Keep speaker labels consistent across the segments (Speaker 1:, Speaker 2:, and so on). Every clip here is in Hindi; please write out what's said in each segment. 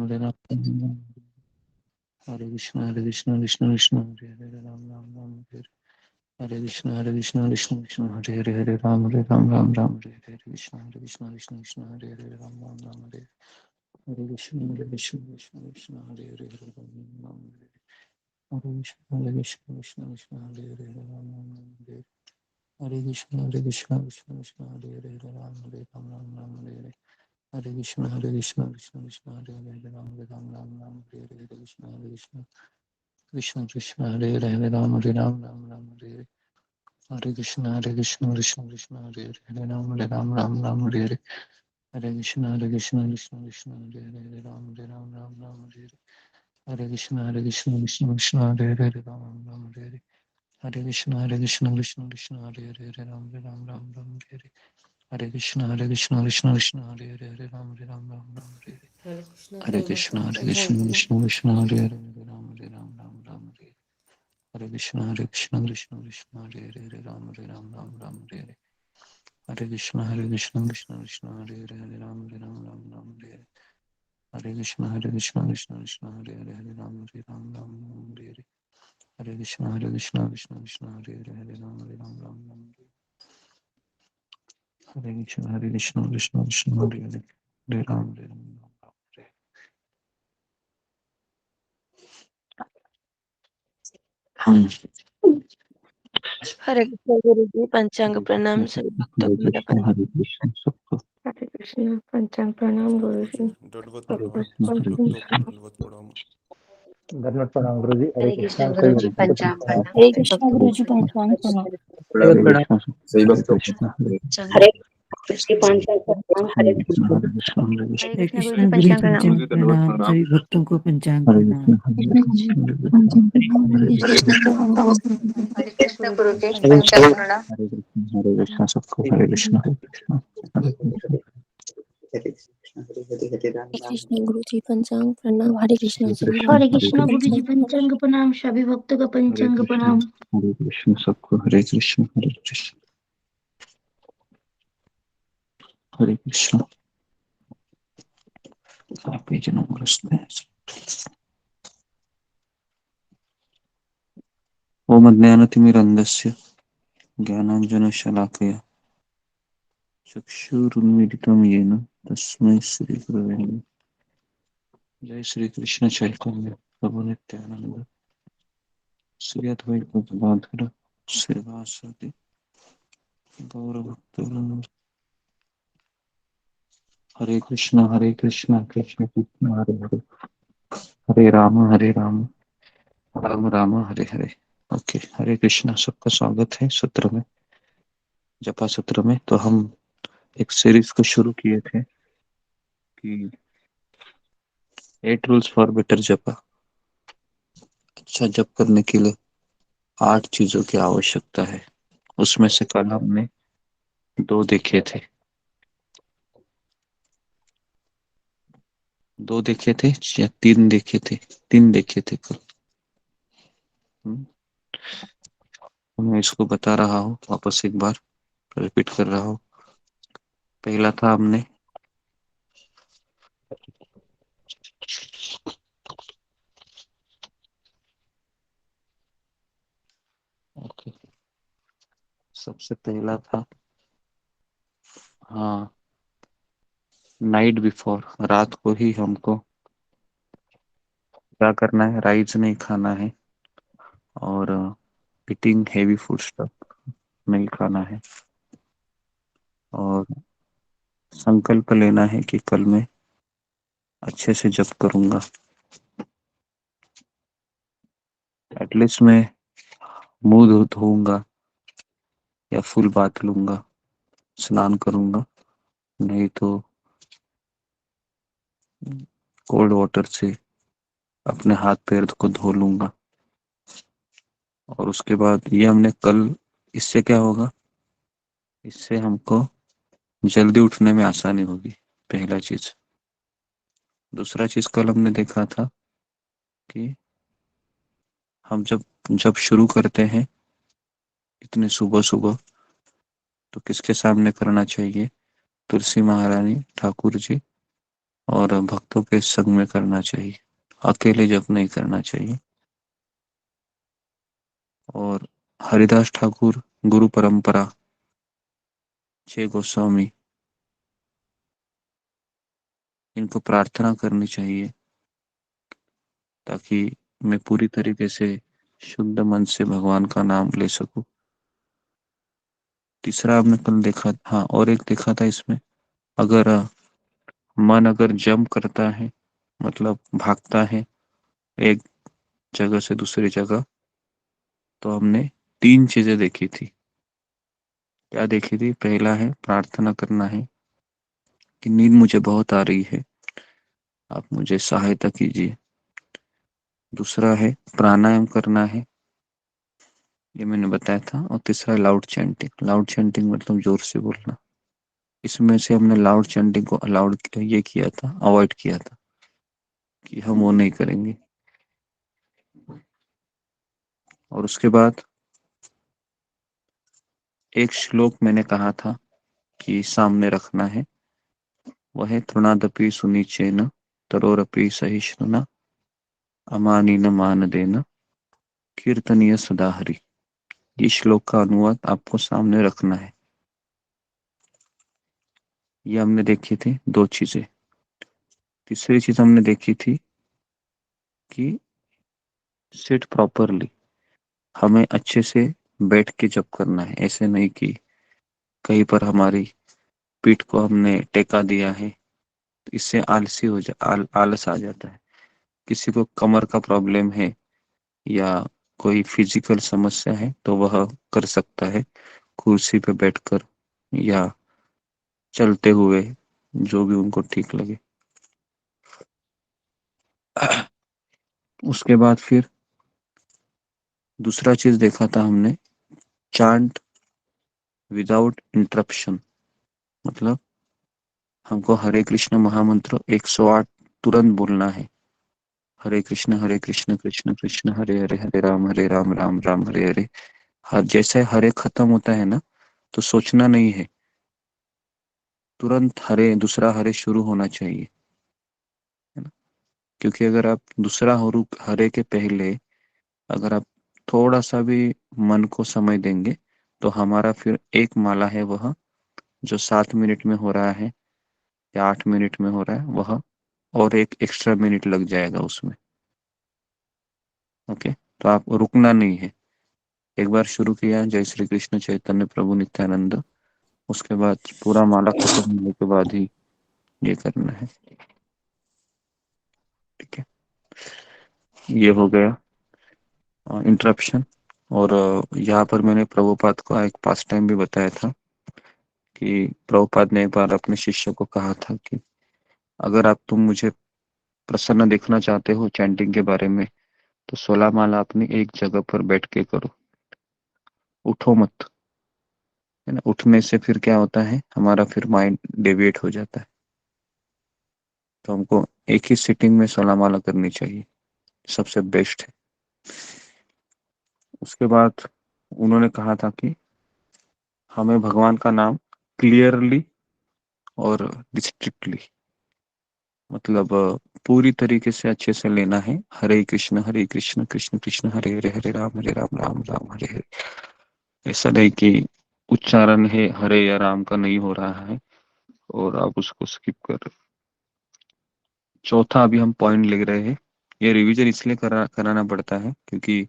Speaker 1: Hare Ram, Hare Krishna, Hare Krishna, Krishna Krishna, Hare Hare, Ram Ram, Ram Hare Hare, Krishna, Hare Krishna, Krishna Krishna, Hare Hare, Hare Ram, Ram Ram, Hare Hare Krishna, Hare Krishna, Krishna Krishna, Hare Hare, Ram Ram, Hare Hare Krishna, Hare Krishna, Krishna Krishna, Hare Hare, Hare Ram Ram, Hare Krishna, Hare Krishna, Krishna Krishna, Hare Hare, Hare Ram Ram, Hare Krishna, Hare Krishna, Krishna Krishna, Hare Hare, Hare Ram Ram, Hare Hare. Hare Krishna, Hare Krishna, Krishna Krishna, Hare Hare, Hare Ram Ram, Hare Hare, Hare Krishna, Hare Krishna, Krishna Krishna, Hare Hare, Hare Ram, Hare Hare. Hare Krishna, Hare Krishna, Krishna Krishna, Hare Hare, Hare Ram, Hare Hare. Hare Krishna, Hare Krishna, Krishna Krishna, Hare Hare, Hare Ram, Hare Hare. Hare Krishna, Hare Krishna, Krishna Krishna, Hare Hare, Hare Ram, Hare Hare. Hare Krishna, Hare Krishna, Krishna Krishna, Hare Hare, Hare Ram, Hare Hare. Hare Krishna, Hare Krishna, Krishna Krishna, Hare Hare, Hare Ram, Hare Hare.
Speaker 2: Hare Krishna,
Speaker 1: Hare Krishna, Hare Krishna, Krishna Krishna, Hare Hare, Hare Ram, Hare Hare. Hare Krishna, Hare Krishna, Krishna Krishna, Hare Hare, Hare Ram, Hare Hare. Hare Krishna, Hare Krishna, Krishna Krishna, Hare Hare, Hare Ram, Hare Hare. Hare Krishna, Hare Krishna, Krishna Krishna, Hare Hare, Hare Ram, Hare Hare. Hare Krishna, Hare Krishna, Krishna Krishna, Hare Hare, Hare Ram, Hare Hare. Hare Krishna, Hare Krishna, Krishna Krishna, Hare Hare, Hare Ram, Hare Hare.
Speaker 3: हरे कृष्ण गुरु जी, पंचांग प्रणाम सभी भक्तों
Speaker 1: हरे
Speaker 3: को मेरा
Speaker 1: कृष्ण, हरे कृष्ण, सबको
Speaker 3: हरे कृष्ण। पंचांग प्रणाम गुरु जी।
Speaker 4: दंडवत
Speaker 1: हरे
Speaker 4: प्रणाम
Speaker 1: कृष्ण, हरे
Speaker 4: भक्तों को
Speaker 1: कृष्ण।
Speaker 4: दंडवत प्रणाम।
Speaker 5: धन्यवाद प्रणाम गुरु जी। हरे
Speaker 3: हरे
Speaker 5: कृष्णा
Speaker 3: कृष्ण गुरु
Speaker 5: सभी
Speaker 3: जी,
Speaker 5: भक्तों को
Speaker 3: पंचांग
Speaker 5: प्रणाम।
Speaker 3: प्रणाम
Speaker 6: हरे
Speaker 3: सभी
Speaker 6: कृष्णा
Speaker 3: भक्तों
Speaker 6: गुरु
Speaker 3: को
Speaker 6: जी, पंचांग प्रणाम।
Speaker 5: धन्यवाद
Speaker 1: हरे
Speaker 5: प्रणाम।
Speaker 1: कृष्ण,
Speaker 7: सभी
Speaker 1: हरे
Speaker 7: भक्तों को
Speaker 1: कृष्ण, हरे
Speaker 3: पंचांग
Speaker 6: हरे
Speaker 7: इसके पांचाल का प्रणाम। हरे
Speaker 1: कृष्ण, हरे कृष्ण, हरे कृष्ण,
Speaker 3: हरे
Speaker 6: हरे
Speaker 3: कृष्ण गुरु
Speaker 6: कृष्णा
Speaker 3: जी,
Speaker 6: गुरु जी,
Speaker 3: पंचांग प्रणाम।
Speaker 7: गुरु
Speaker 6: पंचांग
Speaker 7: जी दंडवत
Speaker 6: प्रणाम
Speaker 7: प्रणाम।
Speaker 6: सभी भक्तों को पंचांग
Speaker 1: हरे
Speaker 6: प्रणाम।
Speaker 1: कृष्ण, हरे कृष्ण, हरे कृष्ण, हरे कृष्ण,
Speaker 3: हरे कृष्ण गुरु जी,
Speaker 5: हरे
Speaker 3: पंचांग प्रणाम।
Speaker 1: हरे कृष्ण, हरे कृष्ण, सबको हरे कृष्ण, हरे कृष्ण, हरे कृष्ण।
Speaker 7: हरे कृष्ण, हरे हरे हरे राम
Speaker 6: हरे
Speaker 7: राम
Speaker 6: कृष्णा गुरु जी, पंचांग प्रणाम। हरे कृष्णा
Speaker 1: हरे
Speaker 6: सभी
Speaker 1: कृष्ण,
Speaker 6: भक्तों भक्तों
Speaker 1: हरे
Speaker 6: को
Speaker 1: कृष्ण,
Speaker 6: पंचांग
Speaker 8: पंचांग प्रणाम सभी भक्तों का
Speaker 1: हरे
Speaker 8: पंचांग
Speaker 1: कृष्ण,
Speaker 8: प्रणाम।
Speaker 1: हरे कृष्ण, सबको हरे कृष्ण, हरे कृष्ण, हरे कृष्ण। पेज नंबर ओम ज्ञानतिमिरन्धस्य ज्ञानाञ्जनशलाकया चक्षुरुन्मीलितं येन तस्मै श्रीगुरवे नमः। जय श्री कृष्ण चैतन्य प्रभु नित्यानंद श्री अद्वैत गदाधर श्रीवासदि गौरभक्तवृंद। हरे कृष्ण, कृष्ण कृष्ण, हरे हरे, हरे राम, राम राम, हरे हरे। ओके, हरे कृष्णा। सबका स्वागत है सत्र में, जपा सत्र में। तो हम एक सीरीज को शुरू किए थे कि 8 रूल्स फॉर बेटर जपा। अच्छा जप करने के लिए 8 चीजों की आवश्यकता है। उसमें से कल हमने 2 देखे थे, 2 देखे थे या 3 देखे थे, 3 देखे थे कल। मैं इसको बता रहा हूँ वापस एक बार, रिपीट कर रहा हूँ। पहला था हमने ओके, सबसे पहला था हाँ, नाइट बिफोर, रात को ही हमको क्या करना है, राइस नहीं खाना है और ईटिंग हेवी फूड स्टफ नहीं खाना है। और संकल्प लेना है कि कल मैं अच्छे से जप करूंगा। एटलीस्ट मैं मुंह धोऊंगा या फुल बाथ लूंगा, स्नान करूंगा, नहीं तो कोल्ड वाटर से अपने हाथ पैर को धो लूंगा। और उसके बाद ये हमने कल, इससे क्या होगा, इससे हमको जल्दी उठने में आसानी होगी, पहला चीज। दूसरा चीज कल हमने देखा था कि हम जब जब शुरू करते हैं इतने सुबह सुबह, तो किसके सामने करना चाहिए, तुलसी महारानी, ठाकुर जी और भक्तों के संग में करना चाहिए, अकेले जप नहीं करना चाहिए। और हरिदास ठाकुर गुरु परंपरा 6 गोस्वामी, इनको प्रार्थना करनी चाहिए ताकि मैं पूरी तरीके से शुद्ध मन से भगवान का नाम ले सकूं। तीसरा आपने कल देखा, हाँ और एक देखा था इसमें, अगर मन अगर जंप करता है, मतलब भागता है एक जगह से दूसरी जगह, तो हमने 3 चीजें देखी थी। क्या देखी थी? पहला है प्रार्थना करना है कि नींद मुझे बहुत आ रही है, आप मुझे सहायता कीजिए। दूसरा है प्राणायाम करना है, ये मैंने बताया था। और तीसरा लाउड चैंटिंग। लाउड चैंटिंग मतलब जोर से बोलना। इसमें से हमने लाउड चैंटिंग को अलाउड ये किया था, अवॉइड किया था कि हम वो नहीं करेंगे। और उसके बाद एक श्लोक मैंने कहा था कि सामने रखना है, वह है तृणादपि सुनिचेन तरोरपि सहिष्णुना अमानिन मान देना कीर्तनीय सदा हरि। ये श्लोक का अनुवाद आपको सामने रखना है। ये हमने देखी थी 2 चीजें। तीसरी चीज हमने देखी थी कि सिट प्रॉपरली, हमें अच्छे से बैठ के जप करना है। ऐसे नहीं कि कहीं पर हमारी पीठ को हमने टेका दिया है, तो इससे आलसी हो आलस आ जाता है। किसी को कमर का प्रॉब्लम है या कोई फिजिकल समस्या है तो वह कर सकता है कुर्सी पे बैठकर या चलते हुए, जो भी उनको ठीक लगे। उसके बाद फिर दूसरा चीज देखा था हमने, चांट विदाउट इंटरप्शन। मतलब हमको हरे कृष्ण महामंत्र 108 तुरंत बोलना है। हरे कृष्ण कृष्ण कृष्ण हरे हरे, हरे राम राम राम हरे हरे। हर जैसे हरे खत्म होता है ना, तो सोचना नहीं है, तुरंत हरे दूसरा हरे शुरू होना चाहिए, है ना। क्योंकि अगर आप दूसरा हरे के पहले अगर आप थोड़ा सा भी मन को समय देंगे, तो हमारा फिर एक माला है वह जो 7 मिनट में हो रहा है या 8 मिनट में हो रहा है, वह और एक एक्स्ट्रा मिनट लग जाएगा उसमें। ओके, तो आप रुकना नहीं है। एक बार शुरू किया जय श्री कृष्ण चैतन्य प्रभु नित्यानंद, उसके बाद पूरा माला खत्म होने के बाद ही ये करना है। ठीक है, ये हो गया इंटरप्शन। और यहाँ पर मैंने प्रभुपाद को एक पास टाइम भी बताया था कि प्रभुपाद ने एक बार अपने शिष्य को कहा था कि अगर आप तुम मुझे प्रसन्न देखना चाहते हो चैंटिंग के बारे में, तो 16 माला अपनी एक जगह पर बैठ के करो, उठो मत, है ना। उठने से फिर क्या होता है, हमारा फिर माइंड डेविएट हो जाता है। तो हमको एक ही सिटिंग में 16 माला करनी चाहिए, सबसे बेस्ट है। उसके बाद उन्होंने कहा था कि हमें भगवान का नाम क्लियरली और डिस्ट्रिक्टली, मतलब पूरी तरीके से अच्छे से लेना है। हरे कृष्ण कृष्ण कृष्ण हरे हरे, हरे राम राम राम हरे हरे। ऐसा नहीं कि उच्चारण है हरे या राम का नहीं हो रहा है और आप उसको स्किप कर रहे। चौथा अभी हम पॉइंट लिख रहे हैं। ये रिवीजन इसलिए कराना पड़ता है क्योंकि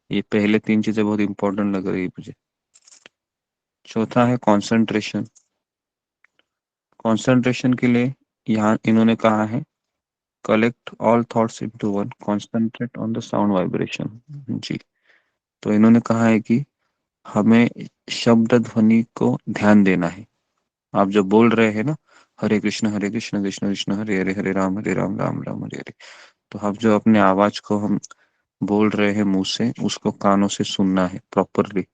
Speaker 1: ये पहले 3 चीजें बहुत इंपॉर्टेंट लग रही है मुझे। चौथा है कंसंट्रेशन। कंसंट्रेशन के लिए यहाँ इन्होंने कहा है collect all thoughts into one, concentrate on the sound vibration. जी, तो इन्होंने कहा है कि हमें शब्द ध्वनि को ध्यान देना है। आप जो बोल रहे हैं ना, हरे कृष्ण कृष्ण कृष्ण हरे हरे, हरे राम राम राम हरे हरे, तो आप जो अपने आवाज को हम बोल रहे हैं मुंह से, उसको कानों से सुनना है प्रॉपरली।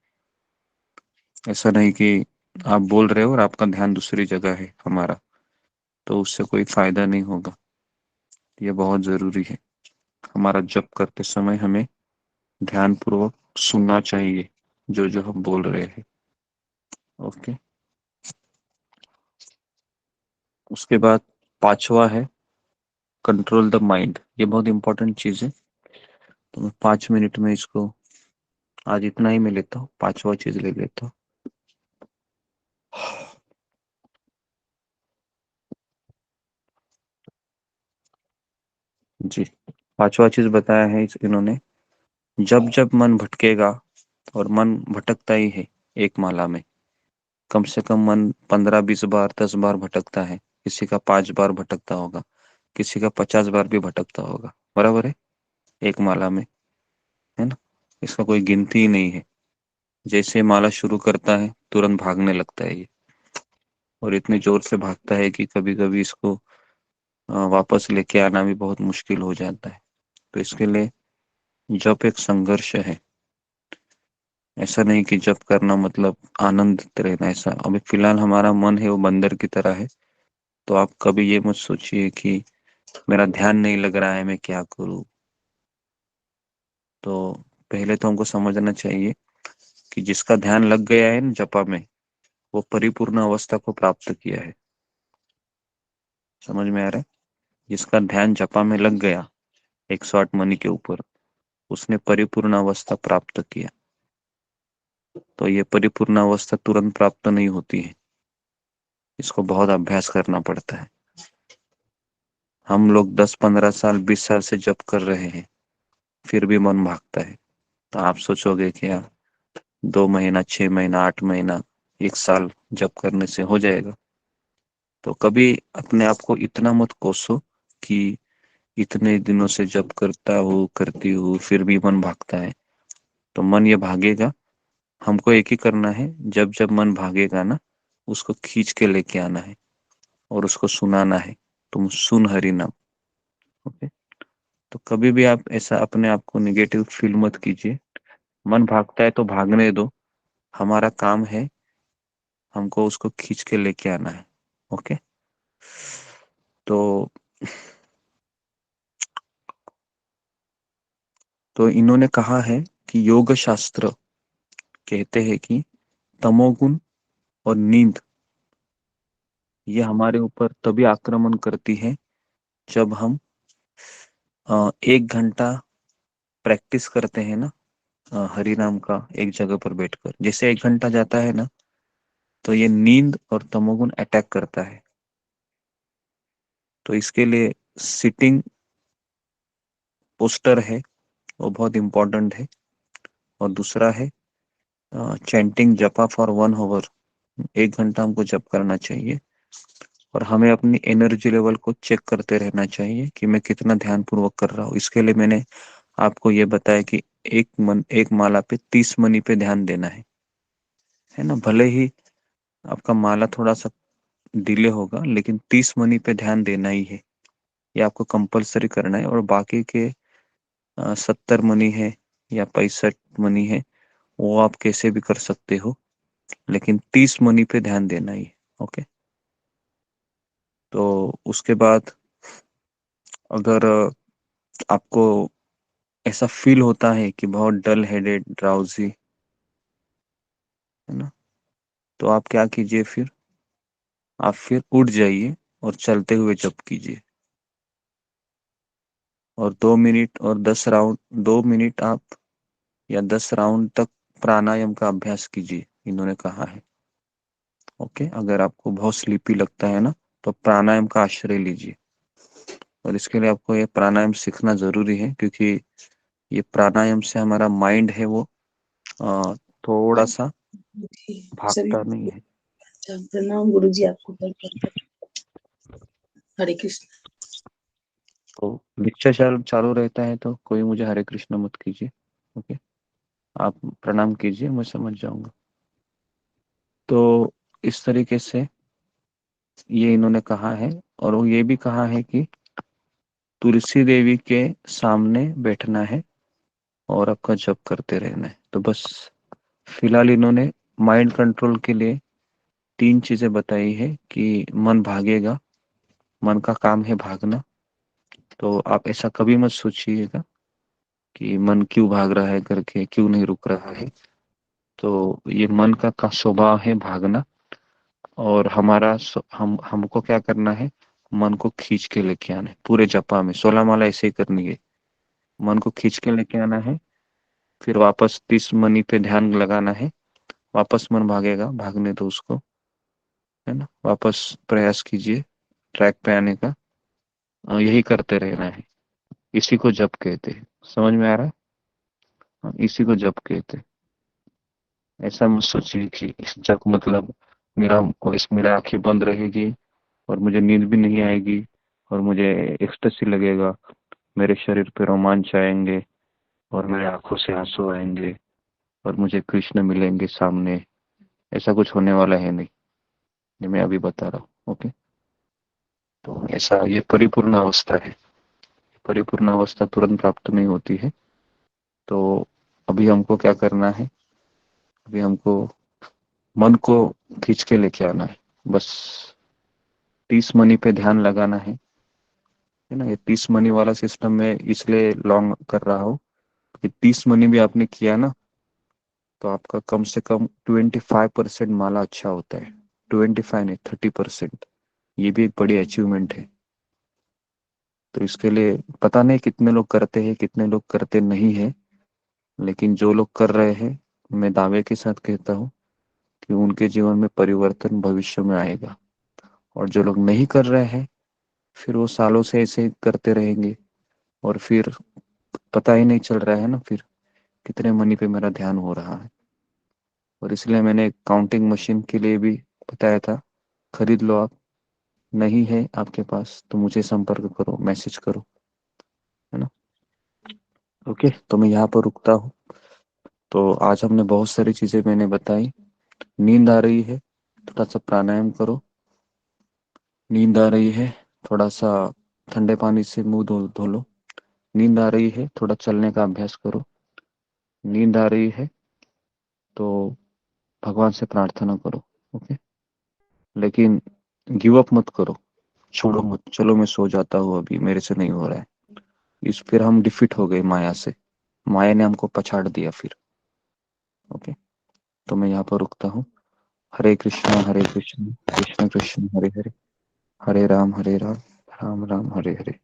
Speaker 1: ऐसा नहीं कि आप बोल रहे हो और आपका ध्यान दूसरी जगह है हमारा, तो उससे कोई फायदा नहीं होगा। ये बहुत जरूरी है। हमारा जप करते समय हमें ध्यान पूर्वक सुनना चाहिए जो जो हम बोल रहे हैं। ओके, उसके बाद 5वां है कंट्रोल द माइंड, ये बहुत इंपॉर्टेंट चीज है। तो मैं 5 मिनट में इसको, आज इतना ही मैं लेता हूँ, पांचवा चीज ले लेता हूँ। जी, पांचवा चीज बताया है इन्होंने, जब जब मन भटकेगा, और मन भटकता ही है एक माला में, कम से कम मन 15-20 बार 10 बार भटकता है, किसी का 5 बार भटकता होगा, किसी का 50 बार भी भटकता होगा, बराबर है, एक माला में, है ना। इसका कोई गिनती ही नहीं है। जैसे माला शुरू करता है तुरंत भागने लगता है ये, और इतने जोर से भागता है कि कभी कभी इसको वापस लेके आना भी बहुत मुश्किल हो जाता है। तो इसके लिए जप एक संघर्ष है। ऐसा नहीं कि जप करना मतलब आनंद रहना, ऐसा अभी फिलहाल हमारा मन है वो बंदर की तरह है। तो आप कभी ये मत सोचिए कि मेरा ध्यान नहीं लग रहा है, मैं क्या करूं। तो पहले तो हमको समझना चाहिए कि जिसका ध्यान लग गया है ना जपा में, वो परिपूर्ण अवस्था को प्राप्त किया है। समझ में आ रहा है? जिसका ध्यान जपा में लग गया 108 मणि के ऊपर, उसने परिपूर्ण अवस्था प्राप्त किया। तो ये परिपूर्ण अवस्था तुरंत प्राप्त नहीं होती है, इसको बहुत अभ्यास करना पड़ता है। हम लोग 10-15 साल 20 साल से जप कर रहे हैं, फिर भी मन भागता है। तो आप सोचोगे कि यार 2 महीना 6 महीना 8 महीना 1 साल जप करने से हो जाएगा? तो कभी अपने आप को इतना मत कोसो कि इतने दिनों से जप करता हूँ करती हूँ फिर भी मन भागता है। तो मन ये भागेगा, हमको एक ही करना है, जब जब मन भागेगा ना, उसको खींच के लेके आना है और उसको सुनाना है, तुम सुन हरि नाम। ओके। तो कभी भी आप ऐसा अपने आप को निगेटिव फील मत कीजिए। मन भागता है तो भागने दो, हमारा काम है हमको उसको खींच के लेके आना है। ओके। तो इन्होंने कहा है कि योग शास्त्र कहते हैं कि तमोगुण और नींद ये हमारे ऊपर तभी आक्रमण करती है जब हम 1 घंटा प्रैक्टिस करते हैं ना, हरि नाम का एक जगह पर बैठकर। जैसे 1 घंटा जाता है ना, तो ये नींद और तमोगुण अटैक करता है। तो इसके लिए सिटिंग पोस्टर है, वो बहुत इंपॉर्टेंट है। और दूसरा है चैंटिंग जपा फॉर 1 आवर, 1 घंटा हमको जप करना चाहिए। और हमें अपनी एनर्जी लेवल को चेक करते रहना चाहिए कि मैं कितना ध्यान पूर्वक कर रहा हूँ। इसके लिए मैंने आपको ये बताया कि एक माला पे 30 मणि पे ध्यान देना है ना। भले ही आपका माला थोड़ा सा डिले होगा, लेकिन 30 मणि पे ध्यान देना ही है, ये आपको कंपलसरी करना है। और बाकी के 70 मणि है या 65 मणि है, वो आप कैसे भी कर सकते हो, लेकिन 30 मणि पे ध्यान देना ही है। ओके। तो उसके बाद अगर आपको ऐसा फील होता है कि बहुत डल हेडेड ड्राउजी है ना, तो आप क्या कीजिए, फिर आप फिर उठ जाइए और चलते हुए जप कीजिए। और 2 मिनट और 10 राउंड, 2 मिनट आप या 10 राउंड तक प्राणायाम का अभ्यास कीजिए, इन्होंने कहा है। ओके। अगर आपको बहुत स्लीपी लगता है ना, तो प्राणायाम का आश्रय लीजिए। और इसके लिए आपको ये प्राणायाम सीखना जरूरी है, क्योंकि ये प्राणायाम से हमारा माइंड है वो अ, थोड़ा सा
Speaker 7: सभी
Speaker 1: भागता नहीं है।
Speaker 7: प्रणाम गुरु जी, आपको हरे कृष्ण।
Speaker 1: तो लेक्चर चालू चालू रहता है तो कोई मुझे हरे कृष्ण मत कीजिए। ओके। आप प्रणाम कीजिए, मैं समझ जाऊंगा। तो इस तरीके से ये इन्होंने कहा है। और वो ये भी कहा है कि तुलसी देवी के सामने बैठना है और आपका जप करते रहना है। तो बस फिलहाल इन्होंने माइंड कंट्रोल के लिए 3 चीजें बताई है कि मन भागेगा, मन का काम है भागना। तो आप ऐसा कभी मत सोचिएगा कि मन क्यों भाग रहा है करके, क्यों नहीं रुक रहा है। तो ये मन का स्वभाव है भागना। और हमको क्या करना है, मन को खींच के लेके आना है पूरे जपा में। 16 माला ऐसे ही करनी है, मन को खींच के लेके आना है, फिर वापस 30 मनी पे ध्यान लगाना है, वापस मन भागेगा, भागने दो उसको, है ना। वापस प्रयास कीजिए ट्रैक पे आने का, और यही करते रहना है। इसी को जप कहते हैं, समझ में आ रहा है? हाँ, इसी को जप कहते हैं। ऐसा मत सोचिए कि इस जप मतलब मेरी आंखें बंद रहेगी और मुझे नींद भी नहीं आएगी और मुझे एक्सटेसी लगेगा, मेरे शरीर पे रोमांच आएंगे और मेरे आंखों से आंसू आएंगे और मुझे कृष्ण मिलेंगे सामने। ऐसा कुछ होने वाला है नहीं, ये मैं अभी बता रहा हूँ। ओके, तो ऐसा ये परिपूर्ण अवस्था है। परिपूर्ण अवस्था तुरंत प्राप्त नहीं होती है। तो अभी हमको क्या करना है, अभी हमको मन को खींच के लेके आना है, बस 30 मनी पे ध्यान लगाना है ना। ये 30 मनी वाला सिस्टम में इसलिए लॉन्ग कर रहा हूँ कि 30 मनी भी आपने किया ना तो आपका कम से कम 25% माला अच्छा होता है। 25 नहीं, 30%। ये भी एक बड़ी अचीवमेंट है। तो इसके लिए पता नहीं कितने लोग करते हैं, कितने लोग करते नहीं है, लेकिन जो लोग कर रहे हैं, मैं दावे के साथ कहता हूँ कि उनके जीवन में परिवर्तन भविष्य में आएगा। और जो लोग नहीं कर रहे हैं, फिर वो सालों से ऐसे ही करते रहेंगे और फिर पता ही नहीं चल रहा है ना फिर कितने मनी पे मेरा ध्यान हो रहा है। और इसलिए मैंने काउंटिंग मशीन के लिए भी बताया था, खरीद लो आप। नहीं है आपके पास तो मुझे संपर्क करो, मैसेज करो, है ना। ओके, तो मैं यहाँ पर रुकता हूँ। तो आज हमने बहुत सारी चीजें मैंने बताई। नींद आ रही है, थोड़ा सा प्राणायाम करो। नींद आ रही है, थोड़ा सा ठंडे पानी से मुंह धो लो। नींद आ रही है, थोड़ा चलने का अभ्यास करो। नींद आ रही है तो भगवान से प्रार्थना करो। ओके, लेकिन गिव अप मत करो, छोड़ो मत, चलो मैं सो जाता हूँ, अभी मेरे से नहीं हो रहा है। इस फिर हम डिफीट हो गए माया से, माया ने हमको पछाड़ दिया फिर। ओके, तो मैं यहाँ पर रुकता हूँ। हरे कृष्ण कृष्ण कृष्ण हरे हरे, हरे राम राम राम हरे हरे।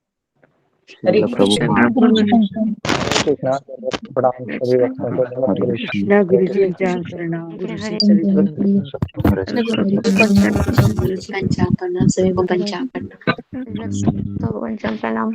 Speaker 7: हरे
Speaker 1: श्रील
Speaker 7: कृष्ण
Speaker 1: प्रभुपाद।
Speaker 5: कृष्णा प्रणाम सभी भक्तों को, नमः
Speaker 1: हरे
Speaker 5: गुरु
Speaker 1: कृष्ण
Speaker 6: कृष्णा गुरु जी
Speaker 7: हरे
Speaker 6: पंचांग
Speaker 7: कृष्ण
Speaker 6: प्रणाम गुरु जी
Speaker 3: हरे
Speaker 6: सभी
Speaker 1: हरे
Speaker 6: भक्तों को।
Speaker 1: कृष्ण
Speaker 7: पंचांग प्रणाम सभी को पंचांग प्रणाम।
Speaker 3: तो पंचांग प्रणाम।